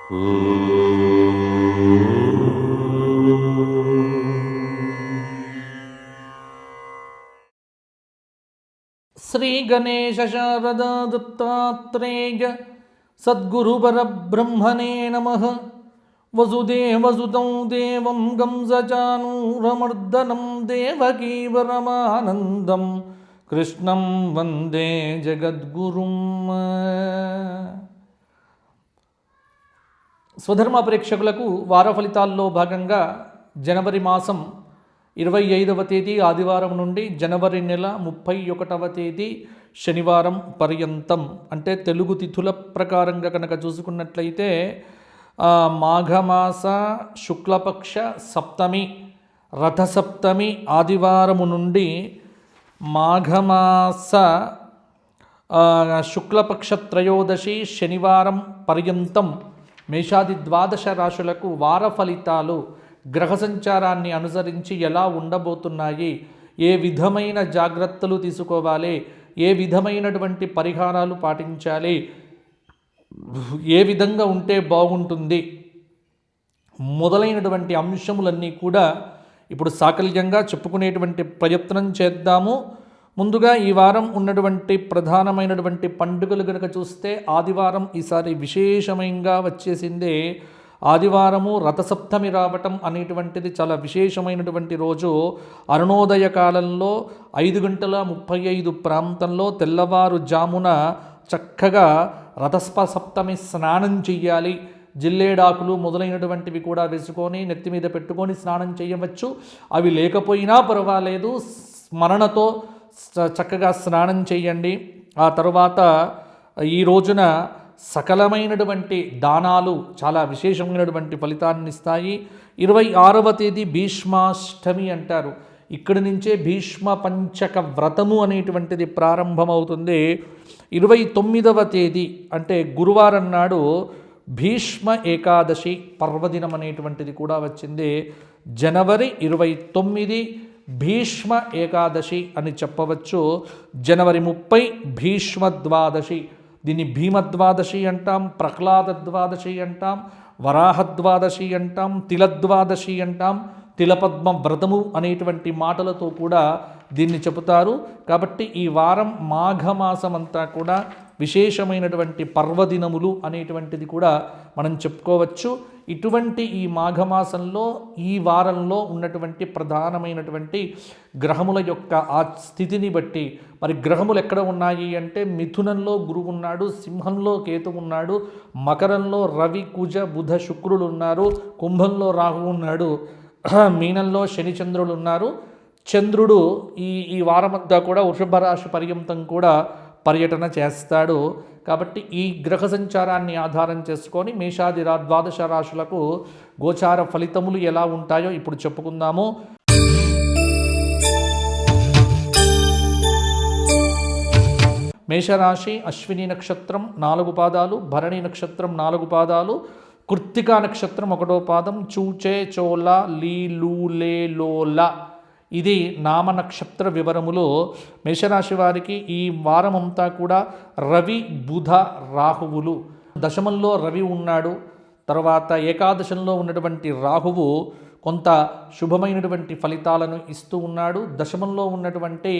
శ్రీ గణేశ శారదా దత్తాత్రేయ సద్గురు పరబ్రహ్మణే నమః. వసుదేవసుతం దేవం కంసచానూరమర్దనం దేవకీ పరమానందం కృష్ణం వందే జగద్గురుం. స్వధర్మ ప్రేక్షకులకు వార ఫలితాల్లో భాగంగా జనవరి మాసం 25వ తేదీ ఆదివారం నుండి జనవరి నెల 31వ తేదీ శనివారం పర్యంతం, అంటే తెలుగు తిథుల ప్రకారంగా కనుక చూసుకున్నట్లయితే మాఘమాస శుక్లపక్ష సప్తమి రథసప్తమి ఆదివారము నుండి మాఘమాస శుక్లపక్ష త్రయోదశి శనివారం పర్యంతం మేషాది ద్వాదశ రాశులకు వార ఫలితాలు గ్రహ సంచారాన్ని అనుసరించి ఎలా ఉండబోతున్నాయి, ఏ విధమైన జాగ్రత్తలు తీసుకోవాలి, ఏ విధమైనటువంటి పరిహారాలు పాటించాలి, ఏ విధంగా ఉంటే బాగుంటుంది మొదలైనటువంటి అంశములన్నీ కూడా ఇప్పుడు సాకల్యంగా చెప్పుకునేటువంటి ప్రయత్నం చేద్దాము. ముందుగా ఈ వారం ఉన్నటువంటి ప్రధానమైనటువంటి పండుగలు కనుక చూస్తే ఆదివారం ఈసారి విశేషంగా వచ్చేసిందే. ఆదివారము రథసప్తమి రావటం అనేటువంటిది చాలా విశేషమైనటువంటి రోజు. అరుణోదయ కాలంలో 5:35 ప్రాంతంలో తెల్లవారుజామున చక్కగా రథసప్తమి స్నానం చెయ్యాలి. జిల్లేడాకులు మొదలైనటువంటివి కూడా వేసుకొని నెత్తి మీద పెట్టుకొని స్నానం చేయవచ్చు. అవి లేకపోయినా పర్వాలేదు, స్మరణతో చక్కగా స్నానం చేయండి. ఆ తర్వాత ఈ రోజున సకలమైనటువంటి దానాలు చాలా విశేషమైనటువంటి ఫలితాన్ని ఇస్తాయి. 26వ తేదీ భీష్మాష్టమి అంటారు. ఇక్కడి నుంచే భీష్మ పంచక వ్రతము అనేటువంటిది ప్రారంభమవుతుంది. 29వ తేదీ అంటే గురువారం నాడు భీష్మ ఏకాదశి పర్వదినం అనేటువంటిది కూడా వచ్చింది. జనవరి 29 భీష్మ ఏకాదశి అని చెప్పవచ్చు. జనవరి 30 భీష్మ ద్వాదశి. దీన్ని భీమద్వాదశి అంటాం, ప్రహ్లాద ద్వాదశి అంటాం, వరాహద్వాదశి అంటాం, తిలద్వాదశి అంటాం, తిలపద్మ వ్రతము అనేటువంటి మాటలతో కూడా దీన్ని చెబుతారు. కాబట్టి ఈ వారం మాఘమాసం అంతా కూడా విశేషమైనటువంటి పర్వదినములు అనేటువంటిది కూడా మనం చెప్పుకోవచ్చు. ఇటువంటి ఈ మాఘమాసంలో ఈ వారంలో ఉన్నటువంటి ప్రధానమైనటువంటి గ్రహముల యొక్క ఆ స్థితిని బట్టి, మరి గ్రహములు ఎక్కడ ఉన్నాయి అంటే మిథునంలో గురువు ఉన్నాడు, సింహంలో కేతు ఉన్నాడు, మకరంలో రవి కుజ బుధ శుక్రులు ఉన్నారు, కుంభంలో రాహు ఉన్నాడు, మీనంలో శని చంద్రులు ఉన్నారు. చంద్రుడు ఈ వారమంతా కూడా వృషభ రాశి పర్యంతం కూడా పర్యటన చేస్తాడు. కాబట్టి ఈ గ్రహ సంచారాన్ని ఆధారం చేసుకొని మేషాది ద్వాదశ రాశులకు గోచార ఫలితములు ఎలా ఉంటాయో ఇప్పుడు చెప్పుకుందాము. మేషరాశి అశ్విని నక్షత్రం 4 పాదాలు, భరణి నక్షత్రం 4 పాదాలు, కృత్తికా నక్షత్రం 1వ పాదం, చూచే చోళ లీలు లే లోల ఇది నామ నక్షత్ర వివరములు. మేషరాశి వారికి ఈ వారమంతా కూడా రవి బుధ రాహువులు. దశమంలో రవి ఉన్నాడు, తర్వాత ఏకాదశంలో ఉన్నటువంటి రాహువు కొంత శుభమైనటువంటి ఫలితాలను ఇస్తూ ఉన్నాడు. దశమంలో ఉన్నటువంటి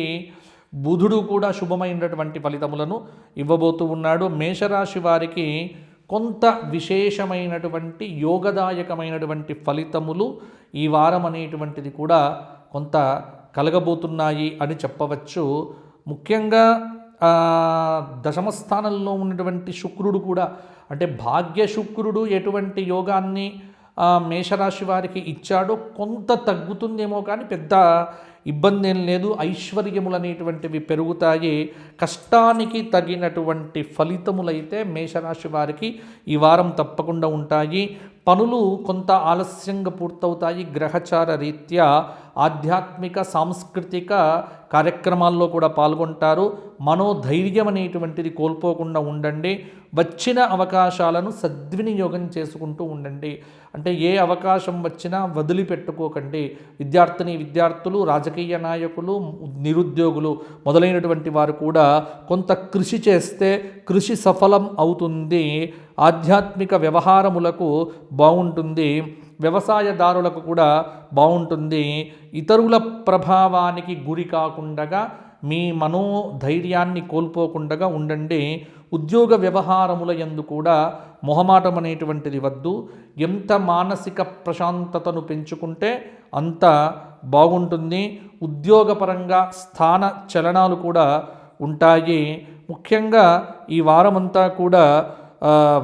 బుధుడు కూడా శుభమైనటువంటి ఫలితములను ఇవ్వబోతూ ఉన్నాడు. మేషరాశి వారికి కొంత విశేషమైనటువంటి యోగదాయకమైనటువంటి ఫలితములు ఈ వారం అనేటువంటిది కూడా కొంత కలగబోతున్నాయి అని చెప్పవచ్చు. ముఖ్యంగా దశమస్థానంలో ఉన్నటువంటి శుక్రుడు కూడా, అంటే భాగ్య శుక్రుడు ఎటువంటి యోగాన్ని మేషరాశి వారికి ఇచ్చాడో కొంత తగ్గుతుందేమో కానీ పెద్ద ఇబ్బంది ఏం లేదు. ఐశ్వర్యములు అనేటువంటివి పెరుగుతాయి. కష్టానికి తగినటువంటి ఫలితములైతే మేషరాశి వారికి ఈ వారం తప్పకుండా ఉంటాయి. పనులు కొంత ఆలస్యంగా పూర్తవుతాయి. గ్రహచార రీత్యా ఆధ్యాత్మిక సాంస్కృతిక కార్యక్రమాల్లో కూడా పాల్గొంటారు. మనోధైర్యం అనేటువంటిది కోల్పోకుండా ఉండండి. వచ్చిన అవకాశాలను సద్వినియోగం చేసుకుంటూ ఉండండి. అంటే ఏ అవకాశం వచ్చినా వదిలిపెట్టుకోకండి. విద్యార్థులు, రాజకీయ నాయకులు, నిరుద్యోగులు మొదలైనటువంటి వారు కూడా కొంత కృషి చేస్తే కృషి సఫలం అవుతుంది. ఆధ్యాత్మిక వ్యవహారములకు బాగుంటుంది. వ్యవసాయదారులకు కూడా బాగుంటుంది. ఇతరుల ప్రభావానికి గురి కాకుండా మీ మనోధైర్యాన్ని కోల్పోకుండా ఉండండి. ఉద్యోగ వ్యవహారముల యందు కూడా మొహమాటం అనేటువంటిది వద్దు. ఎంత మానసిక ప్రశాంతతను పెంచుకుంటే అంత బాగుంటుంది. ఉద్యోగపరంగా స్థాన చలనాలు కూడా ఉంటాయి. ముఖ్యంగా ఈ వారమంతా కూడా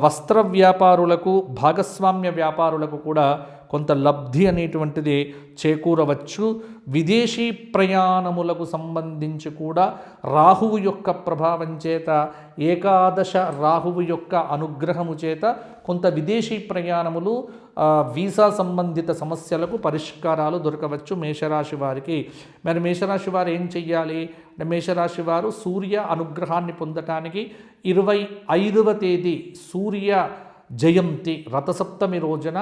వస్త్ర వ్యాపారులకు, భాగస్వామ్య వ్యాపారులకు కూడా కొంత లబ్ధి అనేటువంటిది చేకూరవచ్చు. విదేశీ ప్రయాణములకు సంబంధించి కూడా రాహువు యొక్క ప్రభావం చేత, ఏకాదశ రాహువు యొక్క అనుగ్రహము చేత కొంత విదేశీ ప్రయాణములు, వీసా సంబంధిత సమస్యలకు పరిష్కారాలు దొరకవచ్చు మేషరాశి వారికి. మరి మేషరాశి వారు ఏం చెయ్యాలి అంటే, మేషరాశి వారు సూర్య అనుగ్రహాన్ని పొందటానికి 25వ తేదీ సూర్య జయంతి రథసప్తమి రోజున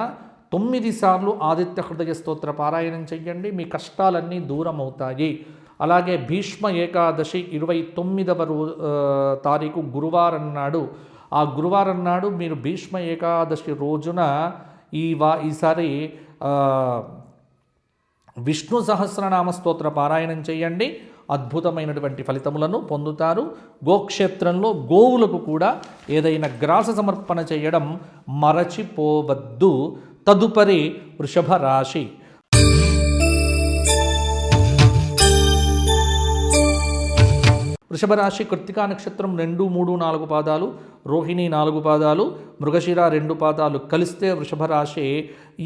9 సార్లు ఆదిత్య హృదయ స్తోత్ర పారాయణం చెయ్యండి. మీ కష్టాలన్నీ దూరం అవుతాయి. అలాగే భీష్మ ఏకాదశి 29వ తారీఖు గురువారం నాడు, ఆ గురువారం నాడు మీరు భీష్మ ఏకాదశి రోజున ఈసారి విష్ణు సహస్రనామ స్తోత్ర పారాయణం చేయండి. అద్భుతమైనటువంటి ఫలితములను పొందుతారు. గోక్షేత్రంలో గోవులకు కూడా ఏదైనా గ్రాస సమర్పణ చేయడం మరచిపోవద్దు. తదుపరి వృషభ రాశి. వృషభ రాశి కృత్తికా నక్షత్రం 2, 3, 4 పాదాలు, రోహిణి 4 పాదాలు, మృగశిర 2 పాదాలు కలిస్తే వృషభ రాశి.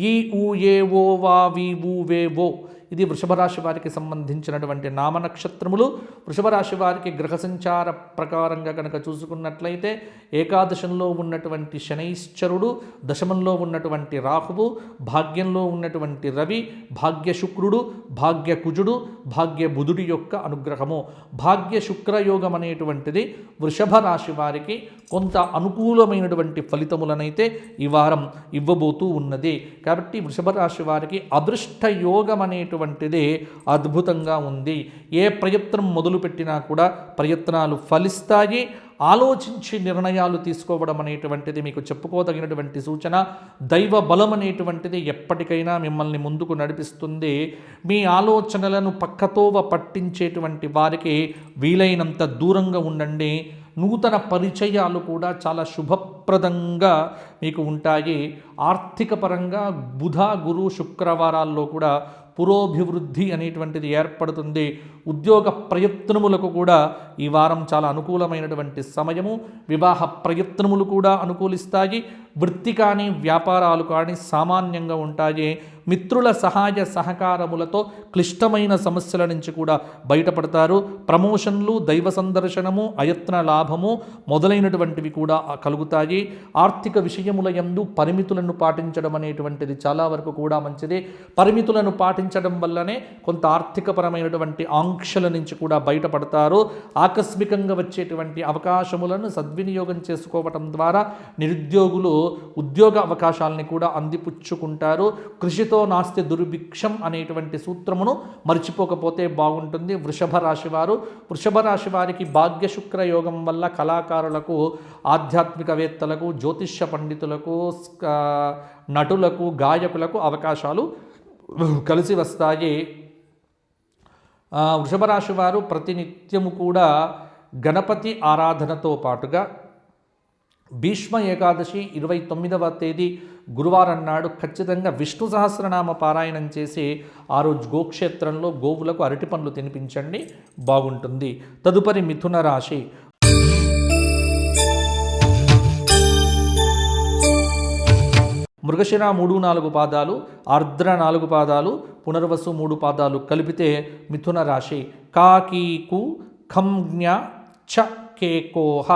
ఈ ఊ ఏ ఓ వా వి ఊ వే ఓ ఇది వృషభ రాశి వారికి సంబంధించినటువంటి నామ నక్షత్రములు. వృషభ రాశి వారికి గ్రహ సంచార ప్రకారంగా కనుక చూసుకున్నట్లయితే ఏకాదశంలో ఉన్నటువంటి శనైశ్చరుడు, దశమంలో ఉన్నటువంటి రాహువు, భాగ్యంలో ఉన్నటువంటి రవి, భాగ్య శుక్రుడు, భాగ్య కుజుడు, భాగ్య బుధుడి యొక్క అనుగ్రహము. భాగ్య శుక్రయోగం అనేటువంటిది వృషభ రాశి వారికి కొంత అనుకూలమైనటువంటి ఫలితములనైతే ఈ వారం ఇవ్వబోతూ ఉన్నది. కాబట్టి వృషభ రాశి వారికి అదృష్ట యోగం అనేటువంటిది అద్భుతంగా ఉంది. ఏ ప్రయత్నం మొదలుపెట్టినా కూడా ప్రయత్నాలు ఫలిస్తాయి. ఆలోచించి నిర్ణయాలు తీసుకోవడం అనేటువంటిది మీకు చెప్పుకోదగినటువంటి సూచన. దైవ బలం అనేటువంటిది ఎప్పటికైనా మిమ్మల్ని ముందుకు నడిపిస్తుంది. మీ ఆలోచనలను పక్కతోవ పట్టించేటువంటి వారికి వీలైనంత దూరంగా ఉండండి. నూతన పరిచయాలు కూడా చాలా శుభప్రదంగా మీకు ఉంటాయి. ఆర్థిక పరంగా బుధ, గురు, శుక్రవారాల్లో కూడా పురోభివృద్ధి అనేటువంటిది ఏర్పడుతుంది. ఉద్యోగ ప్రయత్నములకు కూడా ఈ వారం చాలా అనుకూలమైనటువంటి సమయము. వివాహ ప్రయత్నములు కూడా అనుకూలిస్తాయి. వృత్తి కానీ వ్యాపారాలు కానీ సామాన్యంగా ఉంటాయి. మిత్రుల సహాయ సహకారములతో క్లిష్టమైన సమస్యల నుంచి కూడా బయటపడతారు. ప్రమోషన్లు, దైవ సందర్శనము, అయత్న లాభము మొదలైనటువంటివి కూడా కలుగుతాయి. ఆర్థిక విషయముల యందు పరిమితులను పాటించడం అనేటువంటిది చాలా వరకు కూడా మంచిది. పరిమితులను పాటించడం వల్లనే కొంత ఆర్థికపరమైనటువంటి ఆంక్షల నుంచి కూడా బయటపడతారు. ఆకస్మికంగా వచ్చేటువంటి అవకాశములను సద్వినియోగం చేసుకోవటం ద్వారా నిరుద్యోగులు ఉద్యోగ అవకాశాలని కూడా అందిపుచ్చుకుంటారు. కృషితో నాస్తి దుర్భిక్షం అనేటువంటి సూత్రమును మర్చిపోకపోతే బాగుంటుంది. వృషభ రాశి వారు, వృషభ రాశి వారికి భాగ్య శుక్ర యోగం వల్ల కళాకారులకు, ఆధ్యాత్మికవేత్తలకు, జ్యోతిష్య పండితులకు, నటులకు, గాయకులకు అవకాశాలు కలిసి వస్తాయి. వృషభ రాశి వారు ప్రతినిత్యము కూడా గణపతి ఆరాధనతో పాటుగా భీష్మ ఏకాదశి 29వ తేదీ గురువారం నాడు ఖచ్చితంగా విష్ణు సహస్రనామ పారాయణం చేసి ఆ రోజు గోక్షేత్రంలో గోవులకు అరటి పండ్లు తినిపించండి, బాగుంటుంది. తదుపరి మిథున రాశి. మృగశిర 3, 4 పాదాలు, ఆర్ద్ర 4 పాదాలు, పునర్వసు 3 పాదాలు కలిపితే మిథున రాశి. కాకీకు ఖంజ్ఞ చ కేకోహ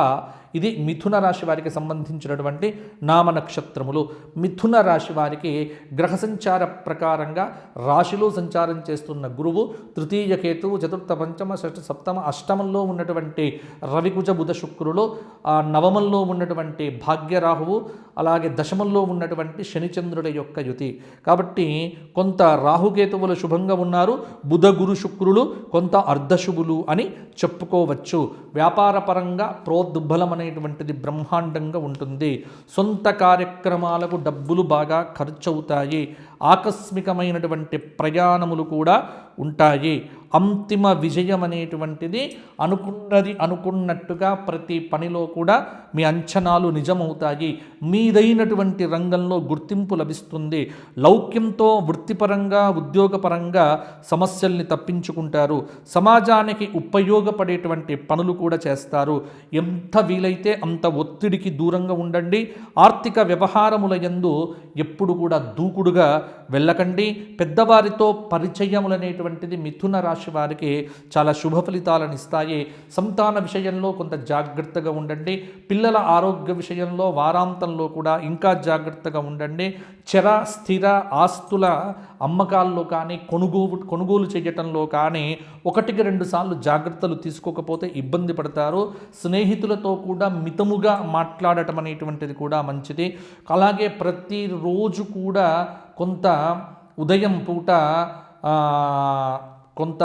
ఇది మిథున రాశి వారికి సంబంధించినటువంటి నామ నక్షత్రములు. మిథున రాశి వారికి గ్రహ సంచార ప్రకారంగా రాశిలో సంచారం చేస్తున్న గురువు, తృతీయ కేతువు, చతుర్థ, పంచమ, షష్ఠ, సప్తమ, అష్టమంలో ఉన్నటువంటి రవికుజ బుధ శుక్రులు, నవమంలో ఉన్నటువంటి భాగ్యరాహువు, అలాగే దశమంలో ఉన్నటువంటి శనిచంద్రుల యొక్క యుతి. కాబట్టి కొంత రాహుకేతువులు శుభంగా ఉన్నారు. బుధ, గురు, శుక్రులు కొంత అర్ధశుభులు అని చెప్పుకోవచ్చు. వ్యాపార పరంగా ప్రోద్బలం అనేటువంటిది బ్రహ్మాండంగా ఉంటుంది. సొంత కార్యక్రమాలకు డబ్బులు బాగా ఖర్చు అవుతాయి. ఆకస్మికమైనటువంటి ప్రయాణములు కూడా ఉంటాయి. అంతిమ విజయం అనేటువంటిది అనుకున్నది అనుకున్నట్టుగా ప్రతి పనిలో కూడా మీ అంచనాలు నిజమవుతాయి. మీదైనటువంటి రంగంలో గుర్తింపు లభిస్తుంది. లౌక్యంతో వృత్తిపరంగా ఉద్యోగపరంగా సమస్యల్ని తప్పించుకుంటారు. సమాజానికి ఉపయోగపడేటువంటి పనులు కూడా చేస్తారు. ఎంత వీలైతే అంత ఒత్తిడికి దూరంగా ఉండండి. ఆర్థిక వ్యవహారముల యందు ఎప్పుడు కూడా దూకుడుగా వెళ్ళకండి. పెద్దవారితో పరిచయములనేటువంటిది మిథున రాశి వారికి చాలా శుభ ఫలితాలను ఇస్తాయి. సంతాన విషయంలో కొంత జాగ్రత్తగా ఉండండి. పిల్లల ఆరోగ్య విషయంలో వారాంతంలో కూడా ఇంకా జాగ్రత్తగా ఉండండి. చర స్థిర ఆస్తుల అమ్మకాల్లో కానీ కొనుగోలు చేయటంలో కానీ 1-2 సార్లు జాగ్రత్తలు తీసుకోకపోతే ఇబ్బంది పడతారు. స్నేహితులతో కూడా మితముగా మాట్లాడటం అనేటువంటిది కూడా మంచిది. అలాగే ప్రతిరోజు కూడా కొంత ఉదయం పూట కొంత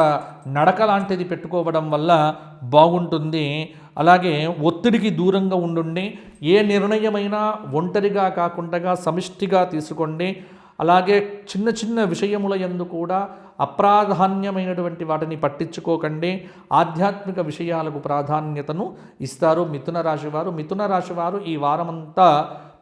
నడక లాంటిది పెట్టుకోవడం వల్ల బాగుంటుంది. అలాగే ఒత్తిడికి దూరంగా ఉండండి. ఏ నిర్ణయమైనా ఒంటరిగా కాకుండా సమిష్టిగా తీసుకోండి. అలాగే చిన్న చిన్న విషయముల యందు కూడా అప్రాధాన్యమైనటువంటి వాటిని పట్టించుకోకండి. ఆధ్యాత్మిక విషయాలకు ప్రాధాన్యతను ఇస్తారు మిథున రాశివారు. మిథున రాశివారు ఈ వారమంతా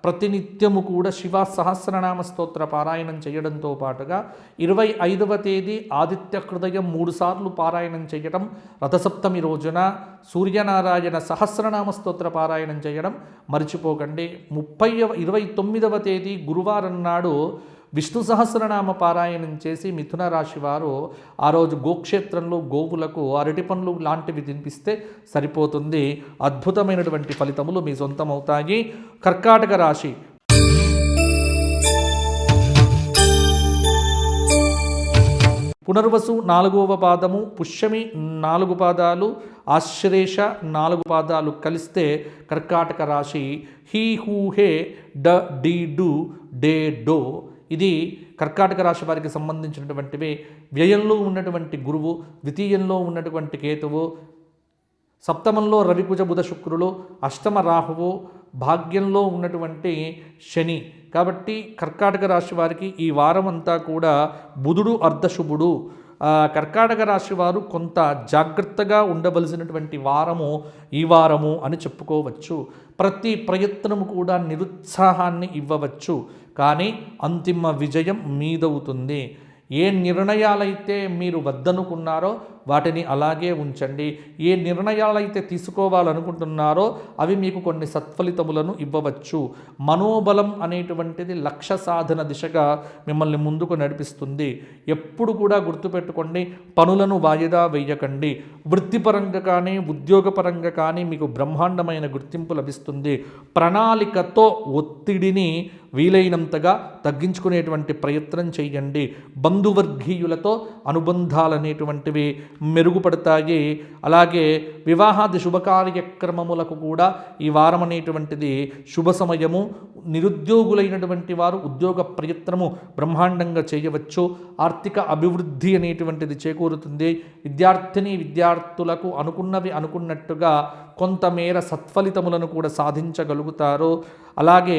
ప్రతినిత్యము కూడా శివ సహస్రనామ స్తోత్ర పారాయణం చేయడంతో పాటుగా 25వ తేదీ ఆదిత్య హృదయం 3 సార్లు పారాయణం చేయడం, రథసప్తమి రోజున సూర్యనారాయణ సహస్రనామ స్తోత్ర పారాయణం చేయడం మర్చిపోకండి. 29వ తేదీ గురువారం నాడు విష్ణు సహస్రనామ పారాయణం చేసి మిథున రాశి వారు ఆ రోజు గోక్షేత్రంలో గోవులకు అరటి పండ్లు లాంటివి తినిపిస్తే సరిపోతుంది. అద్భుతమైనటువంటి ఫలితములు మీ సొంతమవుతాయి. కర్కాటక రాశి. పునర్వసు 4వ పాదము, పుష్యమి 4 పాదాలు, ఆశ్లేష 4 పాదాలు కలిస్తే కర్కాటక రాశి. హీ హూ హే డ డి డు డే డో. ఇది కర్కాటక రాశి వారికి సంబంధించినటువంటివి. వ్యయంలో ఉన్నటువంటి గురువు, ద్వితీయంలో ఉన్నటువంటి కేతువు, సప్తమంలో రవికుజ బుధ శుక్రులు, అష్టమ రాహువు, భాగ్యంలో ఉన్నటువంటి శని. కాబట్టి కర్కాటక రాశి వారికి ఈ వారం అంతా కూడా బుధుడు అర్ధశుభుడు. కర్కాటక రాశి వారు కొంత జాగ్రత్తగా ఉండవలసినటువంటి వారము ఈ వారము అని చెప్పుకోవచ్చు. ప్రతి ప్రయత్నము కూడా నిరుత్సాహాన్ని ఇవ్వవచ్చు, కానీ అంతిమ విజయం మీదవుతుంది. ఏ నిర్ణయాలైతే మీరు వద్దనుకున్నారో వాటిని అలాగే ఉంచండి. ఏ నిర్ణయాలైతే తీసుకోవాలనుకుంటున్నారో అవి మీకు కొన్ని సత్ఫలితములను ఇవ్వవచ్చు. మనోబలం అనేటువంటిది లక్ష్య సాధన దిశగా మిమ్మల్ని ముందుకు నడిపిస్తుంది. ఎప్పుడు కూడా గుర్తుపెట్టుకోండి, పనులను వాయిదా వేయకండి. వృత్తిపరంగా కానీ ఉద్యోగపరంగా కానీ మీకు బ్రహ్మాండమైన గుర్తింపు లభిస్తుంది. ప్రణాళికతో ఒత్తిడిని వీలైనంతగా తగ్గించుకునేటువంటి ప్రయత్నం చేయండి. బంధువర్గీయులతో అనుబంధాలనేటువంటివి మెరుగుపడతాయి. అలాగే వివాహాది శుభకార్యక్రమములకు కూడా ఈ వారం అనేటువంటిది శుభ సమయము. నిరుద్యోగులైనటువంటి వారు ఉద్యోగ ప్రయత్నము బ్రహ్మాండంగా చేయవచ్చు. ఆర్థిక అభివృద్ధి అనేటువంటిది చేకూరుతుంది. విద్యార్థులకు అనుకున్నవి అనుకున్నట్టుగా కొంతమేర సత్ఫలితములను కూడా సాధించగలుగుతారు. అలాగే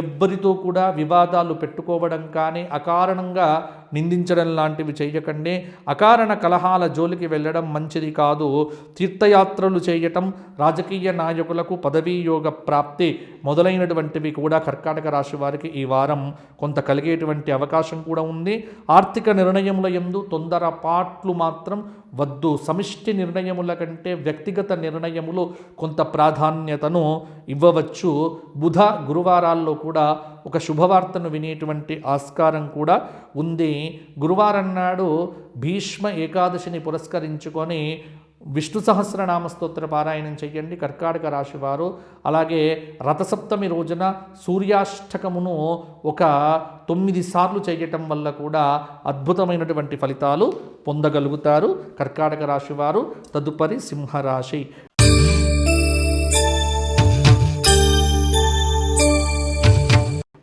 ఎవ్వరితో కూడా వివాదాలు పెట్టుకోవడం కానీ అకారణంగా నిందించడం లాంటివి చేయకండి. అకారణ కలహాల జోలికి వెళ్ళడం మంచిది కాదు. తీర్థయాత్రలు చేయటం, రాజకీయ నాయకులకు పదవీ యోగ ప్రాప్తి మొదలైనటువంటివి కూడా కర్కాటక రాశి వారికి ఈ వారం కొంత కలిగేటువంటి అవకాశం కూడా ఉంది. ఆర్థిక నిర్ణయముల యందు తొందరపాట్లు మాత్రం వద్దు. సమిష్టి నిర్ణయముల కంటే వ్యక్తిగత నిర్ణయములు కొంత ప్రాధాన్యతను ఇవ్వవచ్చు. బుధ గురువారాల్లో కూడా ఒక శుభవార్తను వినేటువంటి ఆస్కారం కూడా ఉంది. గురువారం నాడు భీష్మ ఏకాదశిని పురస్కరించుకొని విష్ణు సహస్రనామ స్తోత్ర పారాయణం చేయండి కర్కాటక రాశి వారు. అలాగే రథసప్తమి రోజున సూర్యాష్టకమును ఒక 9 సార్లు చేయటం వల్ల కూడా అద్భుతమైనటువంటి ఫలితాలు పొందగలుగుతారు కర్కాటక రాశి వారు. తదుపరి సింహరాశి.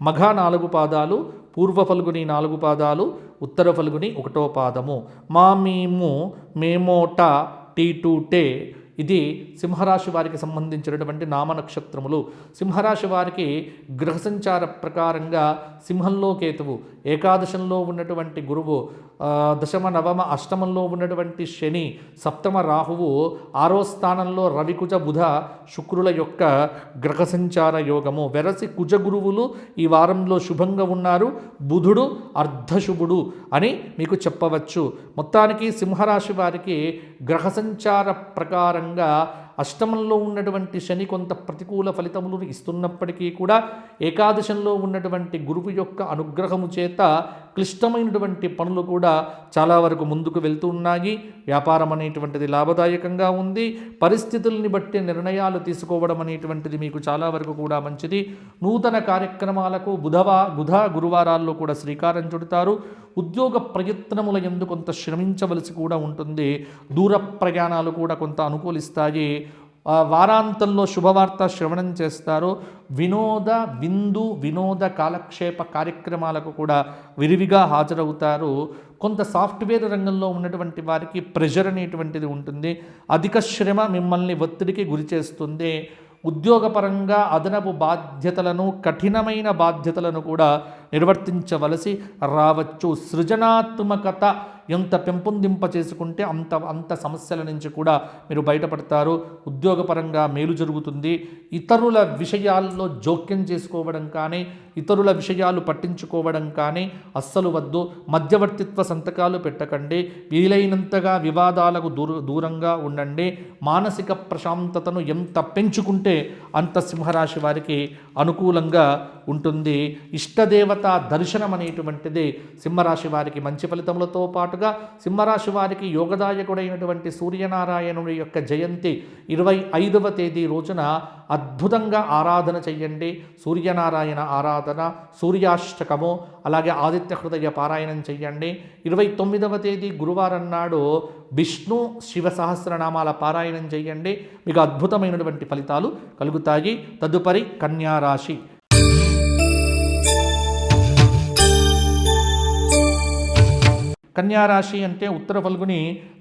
మఘ 4 పాదాలు, పూర్వ ఫల్గుని 4 పాదాలు, ఉత్తర ఫల్గుని 1వ పాదము. మా మేము మేమోట టీ టు టే. ఇది సింహరాశి వారికి సంబంధించినటువంటి నామ నక్షత్రములు. సింహరాశి వారికి గ్రహ సంచార ప్రకారంగా సింహంలో కేతువు, ఏకాదశంలో ఉన్నటువంటి గురువు, దశమ నవమ అష్టమంలో ఉన్నటువంటి శని, సప్తమ రాహువు, 6వ స్థానంలో రవికుజ బుధ శుక్రుల యొక్క గ్రహ సంచార యోగము. వెరసి కుజ గురువులు ఈ వారంలో శుభంగా ఉన్నారు. బుధుడు అర్ధశుభుడు అని మీకు చెప్పవచ్చు. మొత్తానికి సింహరాశి వారికి గ్రహ సంచార ప్రకారంగా అష్టమంలో ఉన్నటువంటి శని కొంత ప్రతికూల ఫలితములను ఇస్తున్నప్పటికీ కూడా ఏకాదశంలో ఉన్నటువంటి గురువు యొక్క అనుగ్రహము చేత క్లిష్టమైనటువంటి పనులు కూడా చాలా వరకు ముందుకు వెళ్తూ ఉన్నాయి. వ్యాపారం అనేటువంటిది లాభదాయకంగా ఉంది. పరిస్థితుల్ని బట్టి నిర్ణయాలు తీసుకోవడం అనేటువంటిది మీకు చాలా వరకు కూడా మంచిది. నూతన కార్యక్రమాలకు బుధ గురువారాల్లో కూడా శ్రీకారం చుడతారు. ఉద్యోగ ప్రయత్నముల యందు కొంత శ్రమించవలసి కూడా ఉంటుంది. దూర ప్రయాణాలు కూడా కొంత అనుకూలిస్తాయి. వారాంతంలో శుభవార్త శ్రవణం చేస్తారు. వినోద కాలక్షేప కార్యక్రమాలకు కూడా విరివిగా హాజరవుతారు. కొంత సాఫ్ట్వేర్ రంగంలో ఉన్నటువంటి వారికి ప్రెషర్ అనేటువంటిది ఉంటుంది. అధిక శ్రమ మిమ్మల్ని ఒత్తిడికి గురి చేస్తుంది. ఉద్యోగపరంగా అదనపు బాధ్యతలను, కఠినమైన బాధ్యతలను కూడా నిర్వర్తించవలసి రావచ్చు. సృజనాత్మకత ఎంత పెంపొందింప చేసుకుంటే అంత సమస్యల నుంచి కూడా మీరు బయటపడతారు. ఉద్యోగపరంగా మేలు జరుగుతుంది. ఇతరుల విషయాల్లో జోక్యం చేసుకోవడం కానీ, ఇతరుల విషయాలు పట్టించుకోవడం కానీ అస్సలు వద్దు. మధ్యవర్తిత్వ సంతకాలు పెట్టకండి. వీలైనంతగా వివాదాలకు దూరంగా ఉండండి. మానసిక ప్రశాంతతను ఎంత పెంచుకుంటే అంత సింహరాశి వారికి అనుకూలంగా ఉంటుంది. ఇష్టదేవత దర్శనం అనేటువంటిది సింహరాశి వారికి మంచి ఫలితములతో పాటుగా సింహరాశి వారికి యోగదాయకుడైనటువంటి సూర్యనారాయణుడి యొక్క జయంతి 25వ తేదీ రోజున అద్భుతంగా ఆరాధన చెయ్యండి. సూర్యనారాయణ ఆరాధన, సూర్యాష్టకము, అలాగే ఆదిత్య హృదయ పారాయణం చెయ్యండి. 29వ తేదీ గురువారం నాడు విష్ణు శివ సహస్రనామాల పారాయణం చెయ్యండి. మీకు అద్భుతమైనటువంటి ఫలితాలు కలుగుతాయి. తదుపరి కన్యారాశి. కన్యారాశి అంటే ఉత్తర ఫల్గుని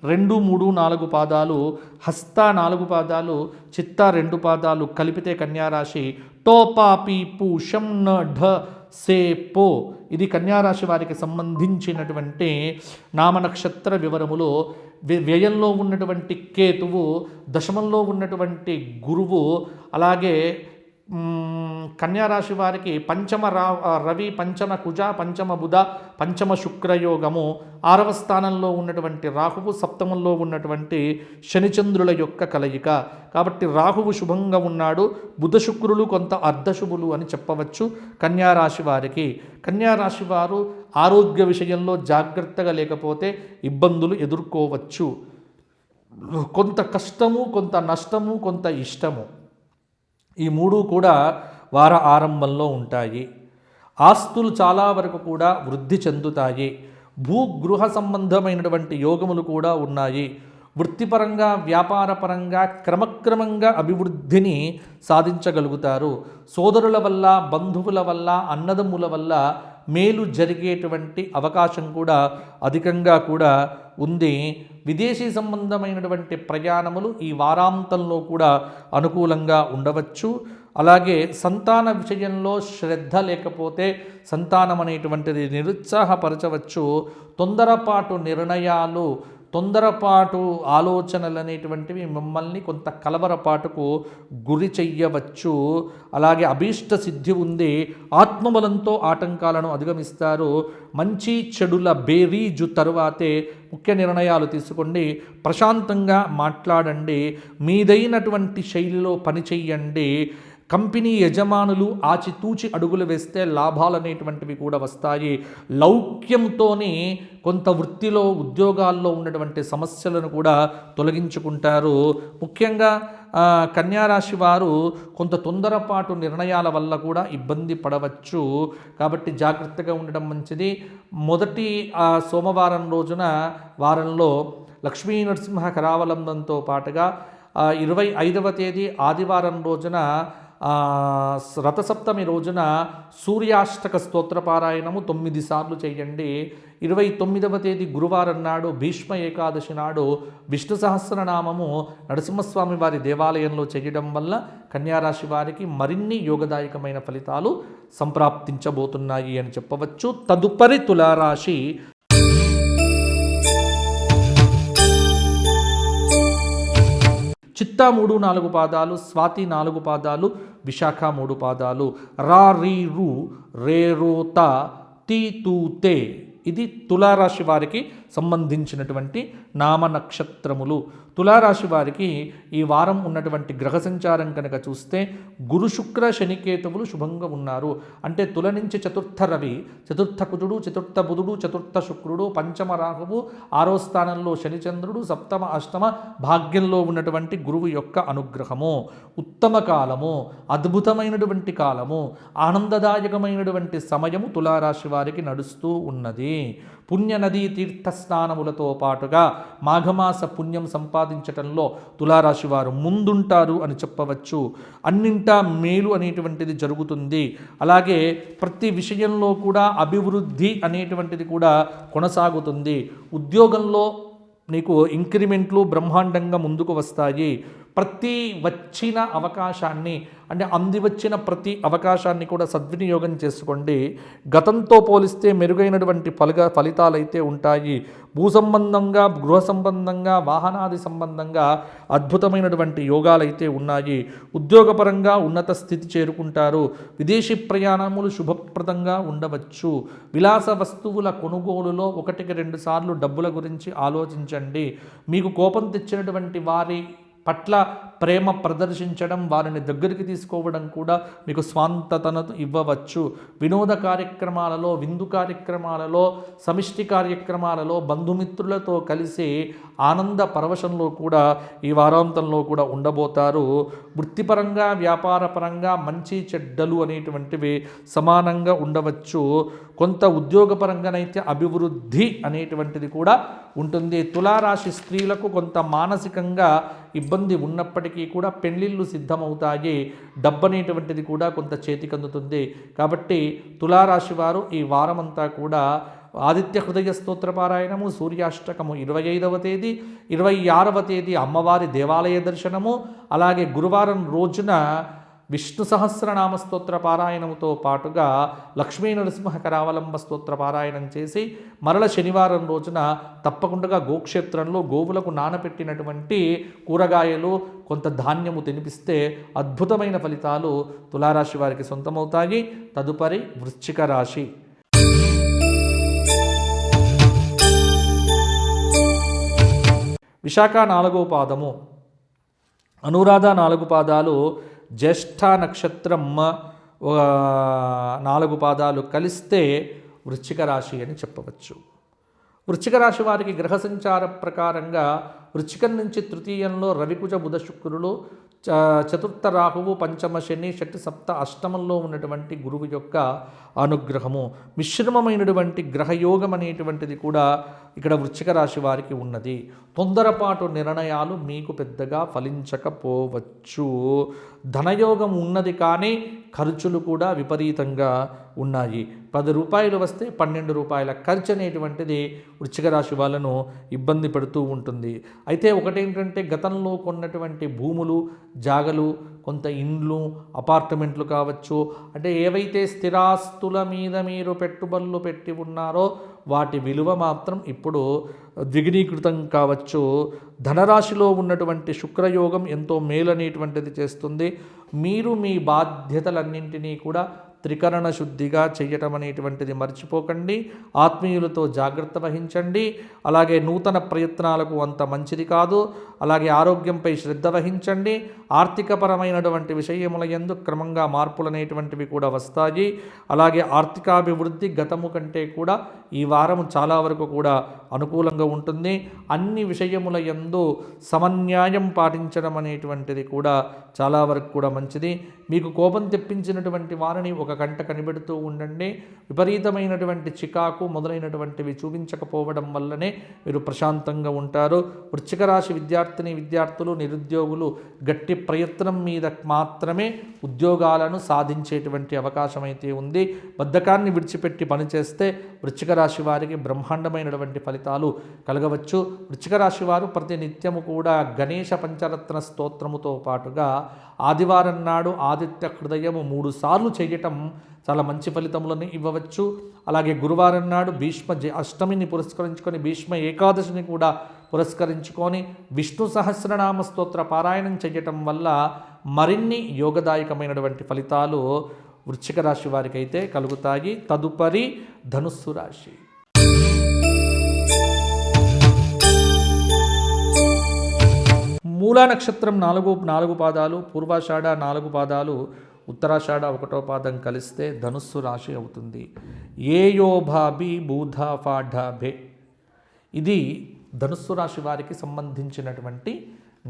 2, 3, 4 పాదాలు, హస్త 4 పాదాలు, చిత్త 2 పాదాలు కలిపితే కన్యారాశి. టోపా పీపు షం న ఢ సే పో ఇది కన్యారాశి వారికి సంబంధించినటువంటి నామనక్షత్ర వివరములు. వ్యయంలో ఉన్నటువంటి కేతువు, దశమంలో ఉన్నటువంటి గురువు, అలాగే కన్యారాశి వారికి పంచమ రవి, పంచమ కుజ, పంచమ బుధ, పంచమ శుక్రయోగము, 6వ స్థానంలో ఉన్నటువంటి రాహువు, సప్తమంలో ఉన్నటువంటి శనిచంద్రుల యొక్క కలయిక. కాబట్టి రాహువు శుభంగా ఉన్నాడు. బుధ శుక్రులు కొంత అర్ధశుభులు అని చెప్పవచ్చు కన్యారాశి వారికి. కన్యారాశి వారు ఆరోగ్య విషయంలో జాగ్రత్తగా లేకపోతే ఇబ్బందులు ఎదుర్కోవచ్చు. కొంత కష్టము, కొంత నష్టము, కొంత ఇష్టము, ఈ 3 కూడా వార ఆరంభంలో ఉంటాయి. ఆస్తులు చాలా వరకు కూడా వృద్ధి చెందుతాయి. భూగృహ సంబంధమైనటువంటి యోగములు కూడా ఉన్నాయి. వృత్తిపరంగా, వ్యాపారపరంగా క్రమక్రమంగా అభివృద్ధిని సాధించగలుగుతారు. సోదరుల వల్ల, బంధువుల వల్ల, అన్నదమ్ముల వల్ల మేలు జరిగేటువంటి అవకాశం కూడా అధికంగా కూడా ఉంది. విదేశీ సంబంధమైనటువంటి ప్రయాణములు ఈ వారాంతంలో కూడా అనుకూలంగా ఉండవచ్చు. అలాగే సంతాన విషయంలో శ్రద్ధ లేకపోతే సంతానం అనేటువంటిది నిరుత్సాహపరచవచ్చు. తొందరపాటు నిర్ణయాలు, తొందరపాటు ఆలోచనలు అనేటువంటివి మిమ్మల్ని కొంత కలవరపాటుకు గురి చెయ్యవచ్చు. అలాగే అభీష్ట సిద్ధి ఉంది. ఆత్మబలంతో ఆటంకాలను అధిగమిస్తారు. మంచి చెడుల బేరీజు తరువాతే ముఖ్య నిర్ణయాలు తీసుకోండి. ప్రశాంతంగా మాట్లాడండి. మీదైనటువంటి శైలిలో పని చెయ్యండి. కంపెనీ యజమానులు ఆచితూచి అడుగులు వేస్తే లాభాలు అనేటువంటివి కూడా వస్తాయి. లౌక్యంతోనే కొంత వృత్తిలో, ఉద్యోగాల్లో ఉన్నటువంటి సమస్యలను కూడా తొలగించుకుంటారు. ముఖ్యంగా కన్యారాశి వారు కొంత తొందరపాటు నిర్ణయాల వల్ల కూడా ఇబ్బంది పడవచ్చు. కాబట్టి జాగ్రత్తగా ఉండడం మంచిది. మొదటి సోమవారం రోజున వారంలో లక్ష్మీ నరసింహ కరావలంబంతో పాటుగా 25వ తేదీ ఆదివారం రోజున రథసప్తమి రోజున సూర్యాష్టక స్తోత్రపారాయణము 9 సార్లు చేయండి. 29వ తేదీ గురువారం నాడు భీష్మ ఏకాదశి నాడు విష్ణు సహస్రనామము నరసింహస్వామి వారి దేవాలయంలో చేయడం వల్ల కన్యారాశి వారికి మరిన్ని యోగదాయకమైన ఫలితాలు సంప్రాప్తించబోతున్నాయి అని చెప్పవచ్చు. తదుపరి తులారాశి. చిత్తా 3-4 పాదాలు, స్వాతి 4 పాదాలు, విశాఖ 3 పాదాలు, రా రీ రు రే రో త తీ తూ తే. ఇది తులారాశి వారికి సంబంధించినటువంటి నామ నక్షత్రములు. తులారాశి వారికి ఈ వారం ఉన్నటువంటి గ్రహ సంచారం కనుక చూస్తే గురు శుక్ర శనికేతువులు శుభంగా ఉన్నారు. అంటే తుల నుంచి చతుర్థ రవి, చతుర్థ కుజుడు, చతుర్థ బుధుడు, చతుర్థ శుక్రుడు, పంచమ రాహువు, 6వ స్థానంలో శనిచంద్రుడు, సప్తమ అష్టమ భాగ్యంలో ఉన్నటువంటి గురువు యొక్క అనుగ్రహము. ఉత్తమ కాలము, అద్భుతమైనటువంటి కాలము, ఆనందదాయకమైనటువంటి సమయము తులారాశి వారికి నడుస్తూ ఉన్నది. పుణ్యనదీ తీర్థ స్నానములతో పాటుగా మాఘమాస పుణ్యం సంపాదించటంలో తులారాశి వారు ముందుంటారు అని చెప్పవచ్చు. అన్నింటా మేలు అనేటువంటిది జరుగుతుంది. అలాగే ప్రతి విషయంలో కూడా అభివృద్ధి అనేటువంటిది కూడా కొనసాగుతుంది. ఉద్యోగంలో నీకు ఇంక్రిమెంట్లు బ్రహ్మాండంగా ముందుకు వస్తాయి. ప్రతి వచ్చిన అవకాశాన్ని అంటే అందివచ్చిన ప్రతి అవకాశాన్ని కూడా సద్వినియోగం చేసుకోండి. గతంతో పోలిస్తే మెరుగైనటువంటి ఫలితాలైతే ఉంటాయి. భూ సంబంధంగా, గృహ సంబంధంగా, వాహనాది సంబంధంగా అద్భుతమైనటువంటి యోగాలైతే ఉన్నాయి. ఉద్యోగపరంగా ఉన్నత స్థితి చేరుకుంటారు. విదేశీ ప్రయాణములు శుభప్రదంగా ఉండవచ్చు. విలాస వస్తువుల కొనుగోలులో 1-2 సార్లు డబ్బుల గురించి ఆలోచించండి. మీకు కోపం తెచ్చినటువంటి వారి పట్ల ప్రేమ ప్రదర్శించడం, వారిని దగ్గరికి తీసుకోవడం కూడా మీకు స్వాంతతను ఇవ్వవచ్చు. వినోద కార్యక్రమాలలో, విందు కార్యక్రమాలలో, సమిష్టి కార్యక్రమాలలో బంధుమిత్రులతో కలిసి ఆనంద పరవశంలో కూడా ఈ వారాంతంలో కూడా ఉండబోతారు. వృత్తిపరంగా, వ్యాపారపరంగా మంచి చెడ్డలు అనేటువంటివి సమానంగా ఉండవచ్చు. కొంత ఉద్యోగపరంగానైతే అభివృద్ధి అనేటువంటిది కూడా ఉంటుంది. తులారాశి స్త్రీలకు కొంత మానసికంగా ఇబ్బంది ఉన్నప్పటికీ కూడా పెళ్లిళ్ళు సిద్ధమవుతాయి. డబ్బు అనేటువంటిది కూడా కొంత చేతికందుతుంది. కాబట్టి తులారాశి వారు ఈ వారమంతా కూడా ఆదిత్య హృదయ స్తోత్రపారాయణము, సూర్యాష్టకము 25వ తేదీ, 26వ తేదీ అమ్మవారి దేవాలయ దర్శనము, అలాగే గురువారం రోజున విష్ణు సహస్రనామ స్తోత్ర పారాయణముతో పాటుగా లక్ష్మీ నరసింహ కరావలంబ స్తోత్ర పారాయణం చేసి మరల శనివారం రోజున తప్పకుండా గోక్షేత్రంలో గోవులకు నానపెట్టినటువంటి కూరగాయలు, కొంత ధాన్యము తినిపిస్తే అద్భుతమైన ఫలితాలు తులారాశి వారికి సొంతమవుతాయి. తదుపరి వృశ్చిక రాశి. విశాఖ 4వ పాదము, అనురాధ 4 పాదాలు, జ్యేష్ఠ నక్షత్రం 4 పాదాలు కలిస్తే వృశ్చిక రాశి అని చెప్పవచ్చు. వృశ్చిక రాశి వారికి గ్రహ సంచార ప్రకారంగా వృశ్చికం నుంచి తృతీయంలో రవికుజ బుధ శుక్రులు, చతుర్థ రాహువు, పంచమ శని, షష్ఠ సప్త అష్టమంలో ఉన్నటువంటి గురువు యొక్క అనుగ్రహము, మిశ్రమమైనటువంటి గ్రహయోగం అనేటువంటిది కూడా ఇక్కడ వృశ్చిక రాశి వారికి ఉన్నది. తొందరపాటు నిర్ణయాలు మీకు పెద్దగా ఫలించకపోవచ్చు. ధనయోగం ఉన్నది కానీ ఖర్చులు కూడా విపరీతంగా ఉన్నాయి. 10 రూపాయలు వస్తే 12 రూపాయల ఖర్చు అనేటువంటిది వృశ్చిక రాశి వాళ్ళను ఇబ్బంది పెడుతూ ఉంటుంది. అయితే ఒకటేంటంటే గతంలో కొన్నటువంటి భూములు, జాగలు, కొంత ఇండ్లు, అపార్ట్మెంట్లు కావచ్చు, అంటే ఏవైతే స్థిరాస్తుల మీద మీరు పెట్టుబడులు పెట్టి ఉన్నారో వాటి విలువ మాత్రం ఇప్పుడు ద్విగుణీకృతం కావచ్చు. ధనరాశిలో ఉన్నటువంటి శుక్రయోగం ఎంతో మేలనేటువంటిది చేస్తుంది. మీరు మీ బాధ్యతలన్నింటినీ కూడా త్రికరణ శుద్ధిగా చేయటం అనేటువంటిది మర్చిపోకండి. ఆత్మీయులతో జాగ్రత్త వహించండి. అలాగే నూతన ప్రయత్నాలకు అంత మంచిది కాదు. అలాగే ఆరోగ్యంపై శ్రద్ధ వహించండి. ఆర్థికపరమైనటువంటి విషయముల యందు క్రమంగా మార్పులు అనేటువంటివి కూడా వస్తాయి. అలాగే ఆర్థికాభివృద్ధి గతము కంటే కూడా ఈ వారం చాలా వరకు కూడా అనుకూలంగా ఉంటుంది. అన్ని విషయముల యందు సమన్యాయం పాటించడం అనేటువంటిది కూడా చాలా వరకు కూడా మంచిది. మీకు కోపం తెప్పించినటువంటి వారిని ఒక గంట కనిపెడుతూ ఉండండి. విపరీతమైనటువంటి చికాకు మొదలైనటువంటివి చూపించకపోవడం వల్లనే మీరు ప్రశాంతంగా ఉంటారు. వృశ్చిక రాశి విద్యార్థులు నిరుద్యోగులు గట్టి ప్రయత్నం మీద మాత్రమే ఉద్యోగాలను సాధించేటువంటి అవకాశం అయితే ఉంది. బద్ధకాన్ని విడిచిపెట్టి పనిచేస్తే వృశ్చిక రాశి వారికి బ్రహ్మాండమైనటువంటి ఫలితాలు కలగవచ్చు. వృశ్చిక రాశి వారు ప్రతి నిత్యము కూడా గణేశ పంచరత్న స్తోత్రముతో పాటుగా ఆదివారం నాడు ఆదిత్య హృదయము 3 సార్లు చేయటం చాలా మంచి ఫలితములను ఇవ్వవచ్చు. అలాగే గురువారం నాడు భీష్మ అష్టమిని పురస్కరించుకొని భీష్మ ఏకాదశిని కూడా పురస్కరించుకొని విష్ణు సహస్రనామ స్తోత్ర పారాయణం చేయటం వల్ల మరిన్ని యోగదాయకమైనటువంటి ఫలితాలు వృశ్చిక రాశి వారికి అయితే కలుగుతాయి. తదుపరి ధనుస్సు రాశి. మూలా నక్షత్రం 4 పాదాలు, పూర్వాషాఢ 4 పాదాలు, ఉత్తరాషాఢ 1వ పాదం కలిస్తే ధనుస్సు రాశి అవుతుంది. ఏయోభాబి బూధాఫాఢాభే ఇది ధనుస్సు రాశి వారికి సంబంధించినటువంటి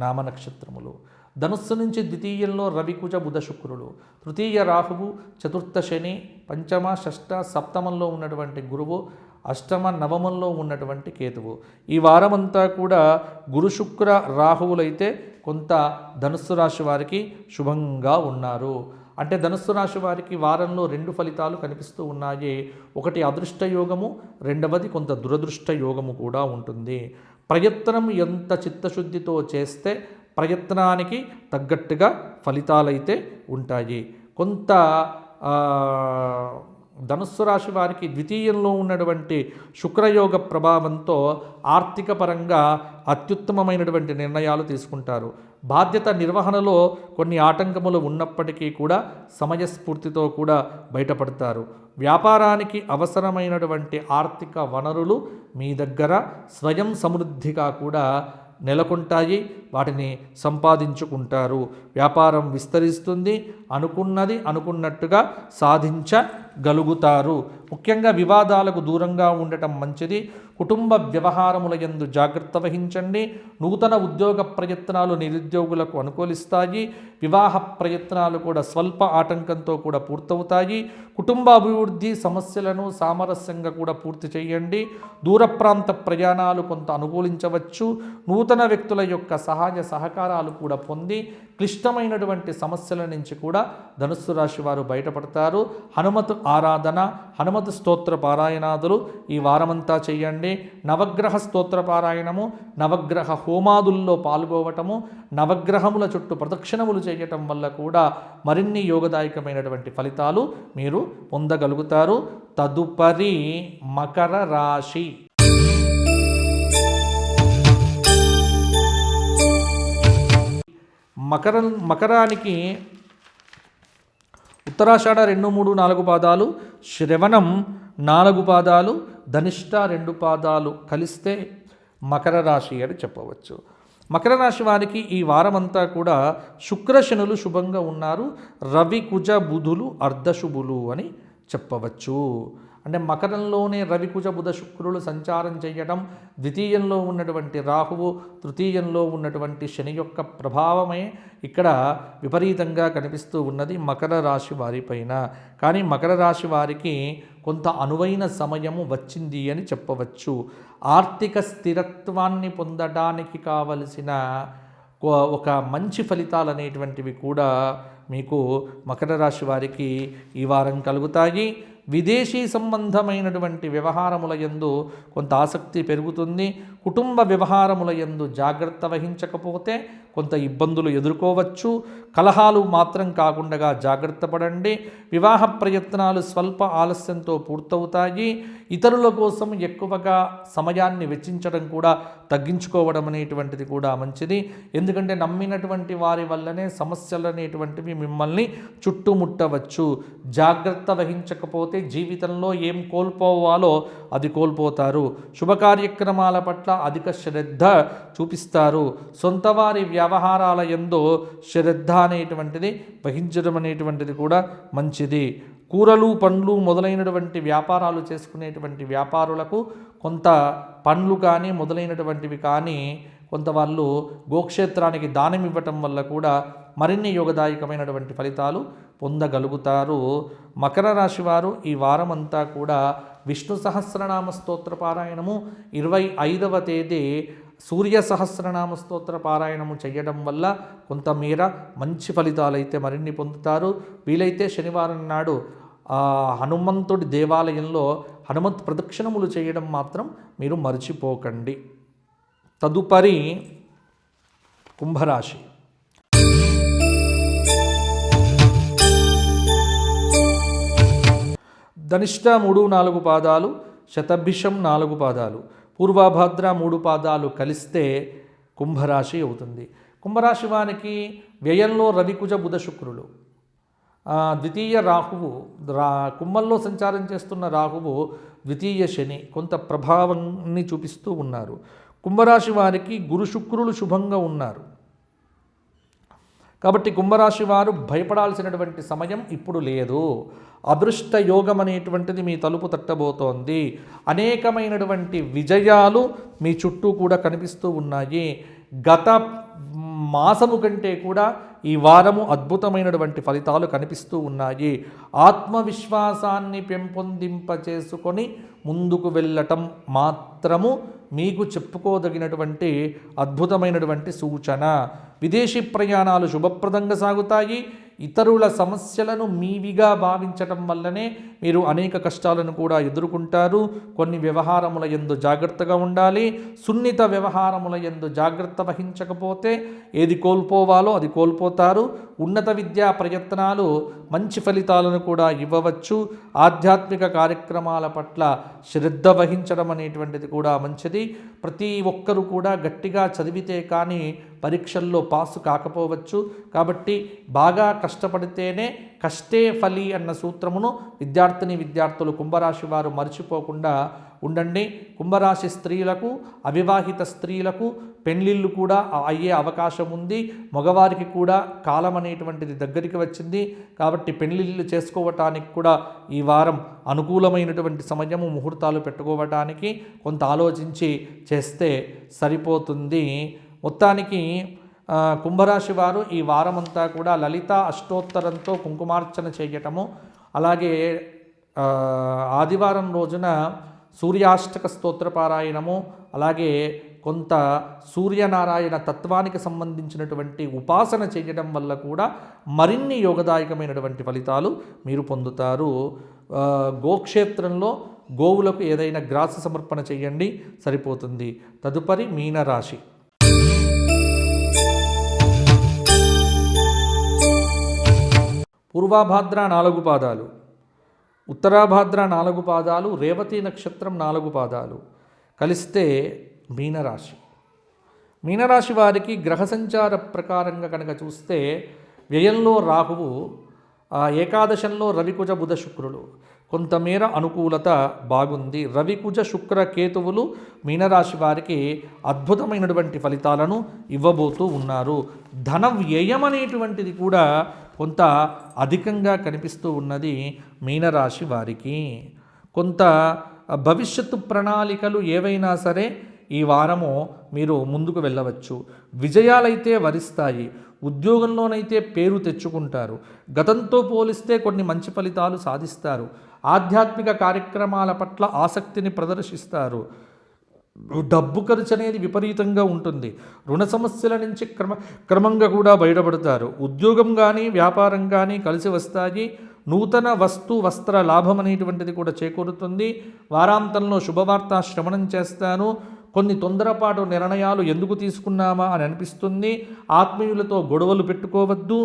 నామ నక్షత్రములు. ధనుస్సు నుంచి ద్వితీయంలో రవికుజ బుధ శుక్రులు, తృతీయ రాహువు, చతుర్థ శని, పంచమ షష్ఠ సప్తమంలో ఉన్నటువంటి గురువు, అష్టమ నవమంలో ఉన్నటువంటి కేతువు. ఈ వారమంతా కూడా గురు శుక్ర రాహువులైతే కొంత ధనుస్సు రాశి వారికి శుభంగా ఉన్నారు. అంటే ధనుస్సు రాశి వారికి వారంలో 2 ఫలితాలు కనిపిస్తూ ఉన్నాయి. ఒకటి అదృష్ట యోగము, రెండవది కొంత దురదృష్ట యోగము కూడా ఉంటుంది. ప్రయత్నం ఎంత చిత్తశుద్ధితో చేస్తే ప్రయత్నానికి తగ్గట్టుగా ఫలితాలైతే ఉంటాయి. కొంత ధనుస్సు రాశి వారికి ద్వితీయంలో ఉన్నటువంటి శుక్రయోగ ప్రభావంతో ఆర్థిక పరంగా అత్యుత్తమమైనటువంటి నిర్ణయాలు తీసుకుంటారు. బాధ్యత నిర్వహణలో కొన్ని ఆటంకములు ఉన్నప్పటికీ కూడా సమయస్ఫూర్తితో కూడా బయటపడతారు. వ్యాపారానికి అవసరమైనటువంటి ఆర్థిక వనరులు మీ దగ్గర స్వయం సమృద్ధిగా కూడా నెలకొంటాయి. వాటిని సంపాదించుకుంటారు. వ్యాపారం విస్తరిస్తుంది. అనుకున్నది అనుకున్నట్టుగా సాధించగలుగుతారు. ముఖ్యంగా వివాదాలకు దూరంగా ఉండటం మంచిది. కుటుంబ వ్యవహారముల యందు జాగ్రత్త వహించండి. నూతన ఉద్యోగ ప్రయత్నాలు నిరుద్యోగులకు అనుకూలిస్తాయి. వివాహ ప్రయత్నాలు కూడా స్వల్ప ఆటంకంతో కూడా పూర్తవుతాయి. కుటుంబ అభివృద్ధి సమస్యలను సామరస్యంగా కూడా పూర్తి చేయండి. దూర ప్రాంత ప్రయాణాలు కొంత అనుకూలించవచ్చు. నూతన వ్యక్తుల యొక్క సహాయ సహకారాలు కూడా పొంది క్లిష్టమైనటువంటి సమస్యల నుంచి కూడా ధనుస్సు రాశి వారు బయటపడతారు. హనుమతు ఆరాధన, హనుమతు స్తోత్ర పారాయణాదులు ఈ వారమంతా చేయండి. నవగ్రహ స్తోత్ర పారాయణము, నవగ్రహ హోమాదుల్లో పాల్గొవటము, నవగ్రహముల చుట్టూ ప్రదక్షిణములు చేయటం వల్ల కూడా మరిన్ని యోగదాయకమైనటువంటి ఫలితాలు మీరు పొందగలుగుతారు. తదుపరి మకర రాశి. మకరానికి ఉత్తరాషాఢ 2, 3, 4 పాదాలు, శ్రవణం 4 పాదాలు, ధనిష్ట 2 పాదాలు కలిస్తే మకర రాశి అని చెప్పవచ్చు. మకర రాశి వారికి ఈ వారమంతా కూడా శుక్రశనులు శుభంగా ఉన్నారు. రవి కుజ బుధులు అర్ధశుభులు అని చెప్పవచ్చు. అంటే మకరంలోనే రవికుజ బుధ శుక్రులు సంచారం చేయడం, ద్వితీయంలో ఉన్నటువంటి రాహువు, తృతీయంలో ఉన్నటువంటి శని యొక్క ప్రభావమే ఇక్కడ విపరీతంగా కనిపిస్తూ ఉన్నది మకర రాశి వారిపైన. కానీ మకర రాశి వారికి కొంత అనువైన సమయము వచ్చింది అని చెప్పవచ్చు. ఆర్థిక స్థిరత్వాన్ని పొందడానికి కావలసిన ఒక మంచి ఫలితాలు అనేటువంటివి కూడా మీకు మకర రాశి వారికి ఈ వారం కలుగుతాయి. విదేశీ సంబంధమైనటువంటి వ్యవహారముల యందు కొంత ఆసక్తి పెరుగుతుంది. కుటుంబ వ్యవహారముల యందు జాగ్రత్త వహించకపోతే కొంత ఇబ్బందులు ఎదుర్కోవచ్చు. కలహాలు మాత్రం కాకుండా జాగ్రత్త పడండి. వివాహ ప్రయత్నాలు స్వల్ప ఆలస్యంతో పూర్తవుతాయి. ఇతరుల కోసం ఎక్కువగా సమయాన్ని వెచ్చించడం కూడా తగ్గించుకోవడం అనేటువంటిది కూడా మంచిది. ఎందుకంటే నమ్మినటువంటి వారి వల్లనే సమస్యలు అనేటువంటివి మిమ్మల్ని చుట్టుముట్టవచ్చు. జాగ్రత్త వహించకపోతే జీవితంలో ఏం కోల్పోవాలో అది కోల్పోతారు. శుభ కార్యక్రమాల పట్ల అధిక శ్రద్ధ చూపిస్తారు. సొంత వారి వ్యవహారాల యందు శ్రద్ధ అనేటువంటిది వహించడం అనేటువంటిది కూడా మంచిది. కూరలు పండ్లు మొదలైనటువంటి వ్యాపారాలు చేసుకునేటువంటి వ్యాపారులకు కొంత పండ్లు కానీ మొదలైనటువంటివి కానీ కొంత వాళ్ళు గోక్షేత్రానికి దానం ఇవ్వటం వల్ల కూడా మరిన్ని యోగదాయకమైనటువంటి ఫలితాలు పొందగలుగుతారు. మకర రాశి వారు ఈ వారం అంతా కూడా విష్ణు సహస్రనామ స్తోత్ర పారాయణము, 25వ తేదీ సూర్య సహస్రనామ స్తోత్ర పారాయణము చేయడం వల్ల కొంతమేర మంచి ఫలితాలు అయితే మరిన్ని పొందుతారు. వీలైతే శనివారం నాడు హనుమంతుడి దేవాలయంలో హనుమంత్ ప్రదక్షిణములు చేయడం మాత్రం మీరు మర్చిపోకండి. తదుపరి కుంభరాశి. ధనిష్ట 3-4 పాదాలు, శతభిషం 4 పాదాలు, పూర్వభద్ర 3 పాదాలు కలిస్తే కుంభరాశి అవుతుంది. కుంభరాశి వారికి వ్యయంలో రవికుజ బుధ శుక్రులు, ద్వితీయ రాహువు, కుంభంలో సంచారం చేస్తున్న రాహువు ద్వితీయ శని కొంత ప్రభావాన్ని చూపిస్తూ ఉన్నారు. కుంభరాశి వారికి గురు శుక్రులు శుభంగా ఉన్నారు. కాబట్టి కుంభరాశి వారు భయపడాల్సినటువంటి సమయం ఇప్పుడు లేదు. అదృష్ట యోగం అనేటువంటిది మీ తలుపు తట్టబోతోంది. అనేకమైనటువంటి విజయాలు మీ చుట్టూ కూడా కనిపిస్తూ ఉన్నాయి. గత మాసము కంటే కూడా ఈ వారము అద్భుతమైనటువంటి ఫలితాలు కనిపిస్తూ ఉన్నాయి. ఆత్మవిశ్వాసాన్ని పెంపొందింపచేసుకొని ముందుకు వెళ్ళటం మాత్రము మీకు చెప్పుకోదగినటువంటి అద్భుతమైనటువంటి సూచన. విదేశీ ప్రయాణాలు శుభప్రదంగా సాగుతాయి. ఇతరుల సమస్యలను మీవిగా భావించటం వల్లనే మీరు అనేక కష్టాలను కూడా ఎదుర్కొంటారు. కొన్ని వ్యవహారముల యందు జాగ్రత్తగా ఉండాలి. సున్నిత వ్యవహారముల యందు జాగ్రత్త వహించకపోతే ఏది కోల్పోవాలో అది కోల్పోతారు. ఉన్నత విద్యా ప్రయత్నాలు మంచి ఫలితాలను కూడా ఇవ్వవచ్చు. ఆధ్యాత్మిక కార్యక్రమాల పట్ల శ్రద్ధ వహించడం అనేటువంటిది కూడా మంచిది. ప్రతి ఒక్కరూ కూడా గట్టిగా చదివితే కానీ పరీక్షల్లో పాసు కాకపోవచ్చు. కాబట్టి బాగా కష్టపడితేనే కష్టే ఫలి అన్న సూత్రమును విద్యార్థులు కుంభరాశి వారు మర్చిపోకుండా ఉండండి. కుంభరాశి స్త్రీలకు, అవివాహిత స్త్రీలకు పెళ్ళిళ్ళు కూడా అయ్యే అవకాశం ఉంది. మగవారికి కూడా కాలం అనేటువంటిది దగ్గరికి వచ్చింది. కాబట్టి పెళ్ళిళ్ళు చేసుకోవటానికి కూడా ఈ వారం అనుకూలమైనటువంటి సమయము. ముహూర్తాలు పెట్టుకోవటానికి కొంత ఆలోచించి చేస్తే సరిపోతుంది. మొత్తానికి కుంభరాశి వారు ఈ వారమంతా కూడా లలిత అష్టోత్తరంతో కుంకుమార్చన చేయటము, అలాగే ఆదివారం రోజున సూర్యాష్టక స్తోత్ర పారాయణము, అలాగే కొంత సూర్యనారాయణ తత్వానికి సంబంధించినటువంటి ఉపాసన చేయడం వల్ల కూడా మరిన్ని యోగదాయకమైనటువంటి ఫలితాలు మీరు పొందుతారు. గోక్షేత్రంలో గోవులకు ఏదైనా గ్రాస సమర్పణ చేయండి, సరిపోతుంది. తదుపరి మీనరాశి. పూర్వభాద్ర 4 పాదాలు, ఉత్తరాభాద్ర 4 పాదాలు, రేవతి నక్షత్రం 4 పాదాలు కలిస్తే మీనరాశి. మీనరాశి వారికి గ్రహ సంచార ప్రకారంగా కనుక చూస్తే వ్యయంలో రాహువు, ఏకాదశంలో రవికుజ బుధ శుక్రులు కొంతమేర అనుకూలత బాగుంది. రవికుజ శుక్ర కేతువులు మీనరాశి వారికి అద్భుతమైనటువంటి ఫలితాలను ఇవ్వబోతూ ఉన్నారు. ధన వ్యయం అనేటువంటిది కూడా కొంత అధికంగా కనిపిస్తూ ఉన్నది మీనరాశి వారికి. కొంత భవిష్యత్తు ప్రణాళికలు ఏవైనా సరే ఈ వారము మీరు ముందుకు వెళ్ళవచ్చు. విజయాలైతే వరిస్తాయి. ఉద్యోగంలోనైతే పేరు తెచ్చుకుంటారు. గతంతో పోలిస్తే కొన్ని మంచి ఫలితాలు సాధిస్తారు. ఆధ్యాత్మిక కార్యక్రమాల పట్ల ఆసక్తిని ప్రదర్శిస్తారు. డబ్బు ఖర్చు అనేది విపరీతంగా ఉంటుంది. రుణ సమస్యల నుంచి క్రమంగా కూడా బయటపడతారు. ఉద్యోగం కానీ వ్యాపారం కానీ కలిసి వస్తాయి. నూతన వస్త్ర లాభం అనేటువంటిది కూడా చేకూరుతుంది. వారాంతంలో శుభవార్త శ్రవణం చేస్తాను. కొన్ని తొందరపాటు నిర్ణయాలు ఎందుకు తీసుకున్నామా అని అనిపిస్తుంది. ఆత్మీయులతో గొడవలు పెట్టుకోవద్దు.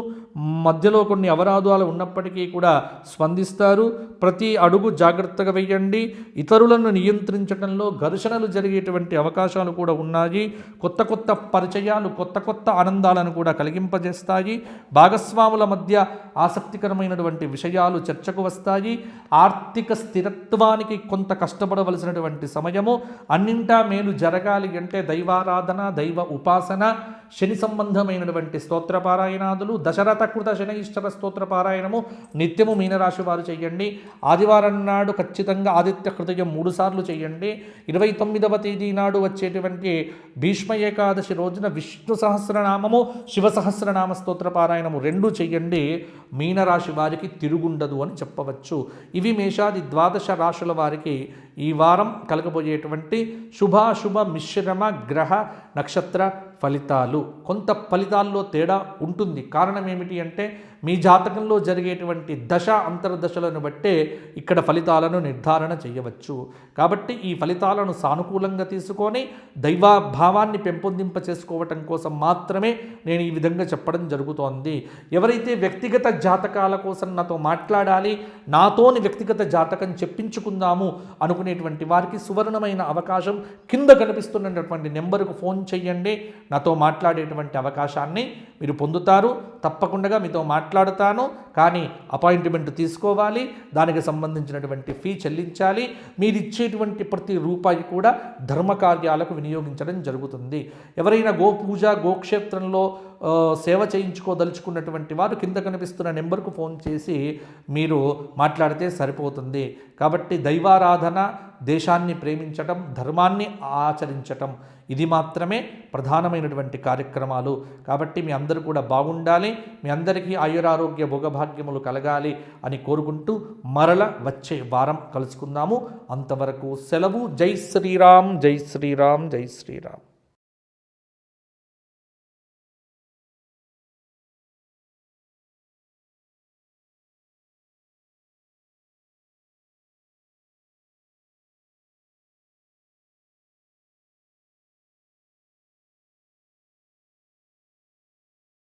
మధ్యలో కొన్ని అవరాధాలు ఉన్నప్పటికీ కూడా స్పందిస్తారు. ప్రతి అడుగు జాగ్రత్తగా వేయండి. ఇతరులను నియంత్రించడంలో ఘర్షణలు జరిగేటువంటి అవకాశాలు కూడా ఉన్నాయి. కొత్త కొత్త పరిచయాలు కొత్త కొత్త ఆనందాలను కూడా కలిగింపజేస్తాయి. భాగస్వాముల మధ్య ఆసక్తికరమైనటువంటి విషయాలు చర్చకు వస్తాయి. ఆర్థిక స్థిరత్వానికి కొంత కష్టపడవలసినటువంటి సమయము. అన్నింటా మేలు జరగాలి అంటే దైవారాధన, దైవ ఉపాసన, శని సంబంధమైనటువంటి స్తోత్రపారాయణాదులు, దశరథ శతకృత శనైశ్చర స్తోత్ర పారాయణము నిత్యము మీనరాశి వారు చేయండి. ఆదివారం నాడు ఖచ్చితంగా ఆదిత్య హృదయం 3 సార్లు చేయండి. 29వ తేదీ నాడు వచ్చేటువంటి భీష్మ ఏకాదశి రోజున విష్ణు సహస్రనామము శివ సహస్రనామ స్తోత్ర పారాయణము 2 చేయండి. మీనరాశి వారికి తిరుగుండదు అని చెప్పవచ్చు. ఇవి మేషాది ద్వాదశ రాశుల వారికి ఈ వారం కలగబోయేటువంటి శుభాశుభ మిశ్రమ గ్రహ నక్షత్ర ఫలితాలు. కొంత ఫలితాల్లో తేడా ఉంటుంది. కారణం ఏమిటి అంటే మీ జాతకంలో జరిగేటువంటి దశ అంతర్దశలను బట్టే ఇక్కడ ఫలితాలను నిర్ధారణ చేయవచ్చు. కాబట్టి ఈ ఫలితాలను సానుకూలంగా తీసుకొని దైవాభావాన్ని పెంపొందింప చేసుకోవటం కోసం మాత్రమే నేను ఈ విధంగా చెప్పడం జరుగుతోంది. ఎవరైతే వ్యక్తిగత జాతకాల కోసం నాతో మాట్లాడాలి, నాతోని వ్యక్తిగత జాతకం చెప్పించుకుందాము అనుకునేటువంటి వారికి సువర్ణమైన అవకాశం కింద కనిపిస్తున్నటువంటి నెంబర్కు ఫోన్ చేయండి. నాతో మాట్లాడేటువంటి అవకాశాన్ని మీరు పొందుతారు. తప్పకుండా మీతో మాట్లాడుతాను, కానీ అపాయింట్మెంట్ తీసుకోవాలి. దానికి సంబంధించినటువంటి ఫీ చెల్లించాలి. మీరు ఇచ్చేటువంటి ప్రతి రూపాయి కూడా ధర్మకార్యాలకు వినియోగించడం జరుగుతుంది. ఎవరైనా గోపూజ గోక్షేత్రంలో సేవ చేయించుకోదలుచుకున్నటువంటి వారు కింద కనిపిస్తున్న నెంబర్కు ఫోన్ చేసి మీరు మాట్లాడితే సరిపోతుంది. కాబట్టి దైవారాధన, దేశాన్ని ప్రేమించటం, ధర్మాన్ని ఆచరించటం ఇది మాత్రమే ప్రధానమైనటువంటి కార్యక్రమాలు. కాబట్టి మీ అందరూ కూడా బాగుండాలి, మీ అందరికీ ఆయురారోగ్య భోగభాగ్యములు కలగాలి అని కోరుకుంటూ మరల వచ్చే వారం కలుసుకుందాము. అంతవరకు సెలవు. జై శ్రీరామ్, జై శ్రీరామ్, జై శ్రీరామ్.